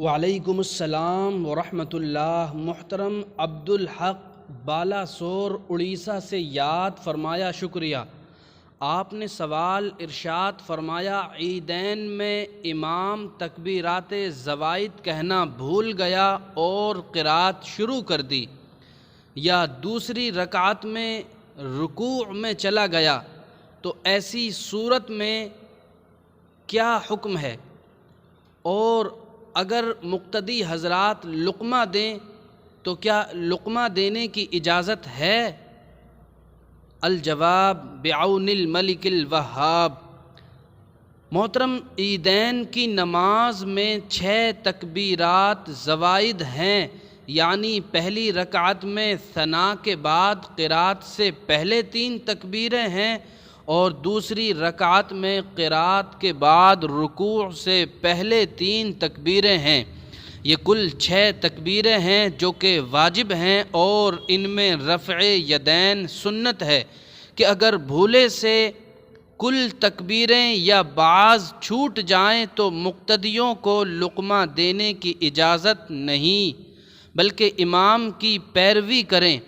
وعلیکم السلام ورحمۃ اللہ۔ محترم عبدالحق بالاسور اڑیسہ سے یاد فرمایا، شکریہ۔ آپ نے سوال ارشاد فرمایا، عیدین میں امام تکبیرات زوائد کہنا بھول گیا اور قرات شروع کر دی، یا دوسری رکعت میں رکوع میں چلا گیا، تو ایسی صورت میں کیا حکم ہے؟ اور اگر مقتدی حضرات لقمہ دیں تو کیا لقمہ دینے کی اجازت ہے؟ الجواب بعون الملک الوہاب۔ محترم، عیدین کی نماز میں 6 تکبیرات زوائد ہیں، یعنی پہلی رکعت میں ثنا کے بعد قرات سے پہلے 3 تکبیریں ہیں، اور دوسری رکعت میں قرات کے بعد رکوع سے پہلے 3 تکبیریں ہیں۔ یہ کل 6 تکبیریں ہیں جو کہ واجب ہیں، اور ان میں رفع یدین سنت ہے کہ اگر بھولے سے کل تکبیریں یا بعض چھوٹ جائیں تو مقتدیوں کو لقمہ دینے کی اجازت نہیں، بلکہ امام کی پیروی کریں،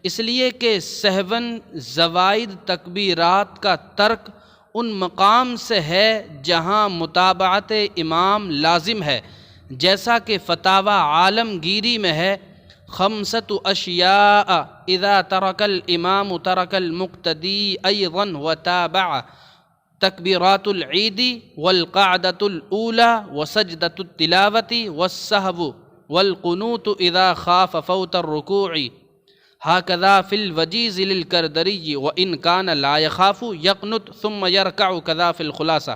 اس لیے کہ سہواً زوائد تکبیرات کا ترک ان مقام سے ہے جہاں متابعت امام لازم ہے، جیسا کہ فتاوی عالمگیری میں ہے، 5 اشیاء اذا ترک الامام ترک المقتدی ایضا وتابع تکبیرات العید والقعدۃ الاولی وسجدۃ التلاوۃ والسہو والقنوت اذا خاف فوت الرکوع، ہاکذا فی الوجیز للکردری وان کان لا یخاف یقنت ثم یرکع کذا فی الخلاصہ۔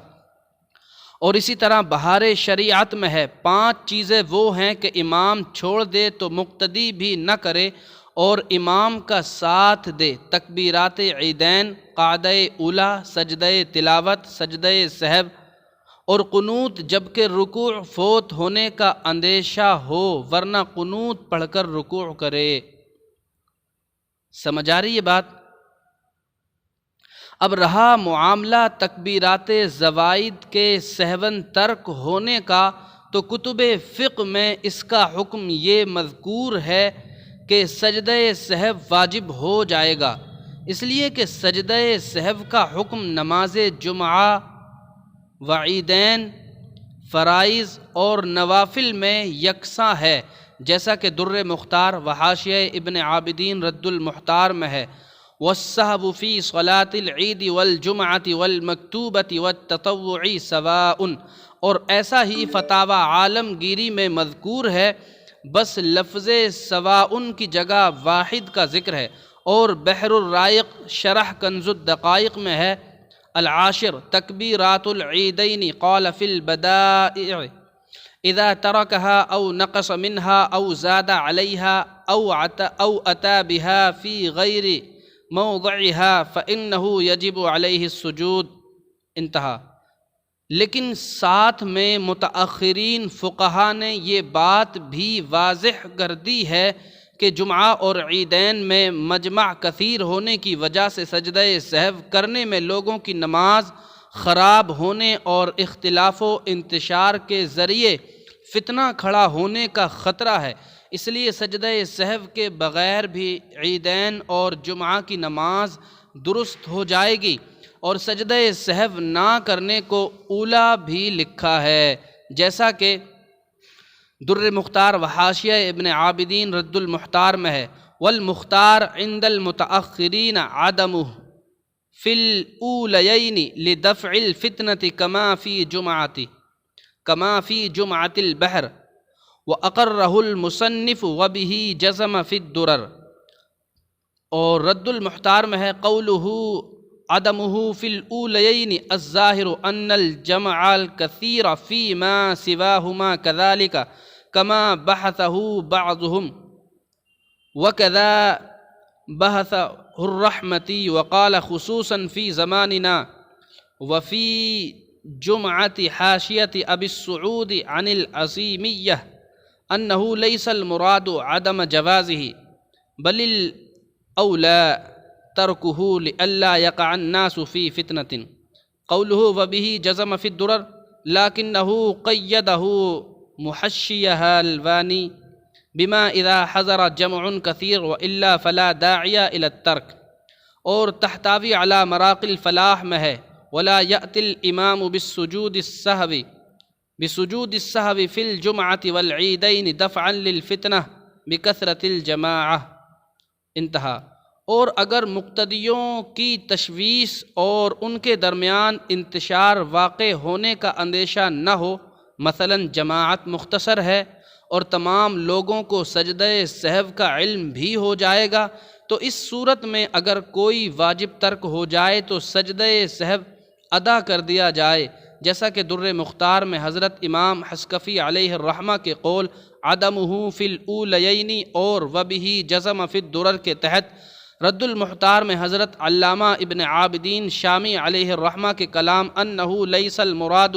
اور اسی طرح بہار شریعت میں ہے، 5 چیزیں وہ ہیں کہ امام چھوڑ دے تو مقتدی بھی نہ کرے اور امام کا ساتھ دے: تکبیرات عیدین، قعدہ اولی، سجدہ تلاوت، سجدہ سہو، اور قنوت جبکہ رکوع فوت ہونے کا اندیشہ ہو، ورنہ قنوت پڑھ کر رکوع کرے۔ سمجھ آ رہی ہے بات؟ اب رہا معاملہ تکبیرات زوائد کے سہواً ترک ہونے کا، تو کتب فقہ میں اس کا حکم یہ مذکور ہے کہ سجدہ سہو واجب ہو جائے گا، اس لیے کہ سجدہ سہو کا حکم نماز جمعہ وعیدین، فرائض اور نوافل میں یکساں ہے، جیسا کہ در مختار و حاشیہ ابن عابدین رد المحتار میں ہے، والسہو فی صلاة العید والجمعۃ والمکتوبۃ والتطوع سواء، اور ایسا ہی فتاوی عالمگیری میں مذکور ہے، بس لفظ سواء کی جگہ واحد کا ذکر ہے۔ اور بحر الرائق شرح کنز الدقائق میں ہے، العاشر تکبیرات العیدین قال فی البدائع اذا ترکها او نقص منها او زاد علیها او اتی بها فی غیر موضعها فانه یجب علیہ السجود، انتہا۔ لیکن ساتھ میں متاخرین فقہا نے یہ بات بھی واضح کر دی ہے کہ جمعہ اور عیدین میں مجمع کثیر ہونے کی وجہ سے سجدہ سہو کرنے میں لوگوں کی نماز خراب ہونے اور اختلاف و انتشار کے ذریعے فتنہ کھڑا ہونے کا خطرہ ہے، اس لیے سجدہ سہو کے بغیر بھی عیدین اور جمعہ کی نماز درست ہو جائے گی، اور سجدہ سہو نہ کرنے کو اولیٰ بھی لکھا ہے، جیسا کہ در مختار و حاشیہ ابن عابدین رد المحتار میں ہے، والمختار عند المتأخرین عدمہ فی الاولیین لدفع الفتنة کما فی جمعۃ البحر واقرہ المصنف وبہ جزم فی الدرر۔ اور رد المحتار میں ہے، قولہ عدمہ فی الاولیین الظاہر ان الجمع الکثیر فیما سواہما کذالک کما بحثہ بعضهم وکذا بحثہ الرحمتی وقال خصوصا فی زماننا وفی جمعۃ حاشیۃ ابی السعود عن العظیمیہ انہ لیس المراد عدم جوازہ بل الاولی ترکہ لئلا یقع الناس فی فتنة۔ قوله وبه جزم فی الدرر لکنہ قیدہ محشيها الواني بما اذا حضر جمع كثير والا فلا داعي الى الترك، اور تحتوی علی مراق الفلاح میں ہے ولا یأتی الامام بسجود السہو فی الجمعة والعیدین دفعا للفتنہ بکثرت الجماعہ، انتہا۔ اور اگر مقتدیوں کی تشویش اور ان کے درمیان انتشار واقع ہونے کا اندیشہ نہ ہو، مثلا جماعت مختصر ہے اور تمام لوگوں کو سجدہ سہو کا علم بھی ہو جائے گا، تو اس صورت میں اگر کوئی واجب ترک ہو جائے تو سجدہ سہو ادا کر دیا جائے، جیسا کہ در مختار میں حضرت امام حسکفی علیہ الرحمہ کے قول عدمہ فی الاولیین اور وبہ جزم فی الدرر کے تحت، رد المحتار میں حضرت علامہ ابن عابدین شامی علیہ الرحمہ کے کلام انہ لیس المراد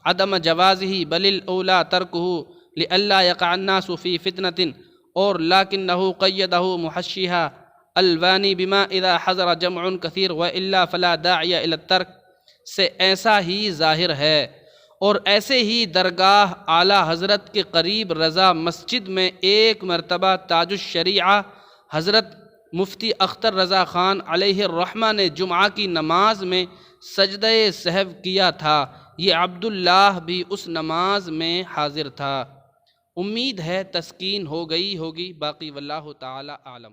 عدم جوازہ بل الاولی ترکہ لئلا یقع الناس فی فتنۃ، اور لیکنہ قیدہ محشیہا الوانی بما اذا حضر جمع کثیر والا فلا داعی الی الترک سے ایسا ہی ظاہر ہے۔ اور ایسے ہی درگاہ اعلیٰ حضرت کے قریب رضا مسجد میں ایک مرتبہ تاج الشریعہ حضرت مفتی اختر رضا خان علیہ الرحمہ نے جمعہ کی نماز میں سجدہ سہو کیا تھا، یہ عبداللہ بھی اس نماز میں حاضر تھا۔ امید ہے تسکین ہو گئی ہوگی، باقی واللہ تعالی عالم۔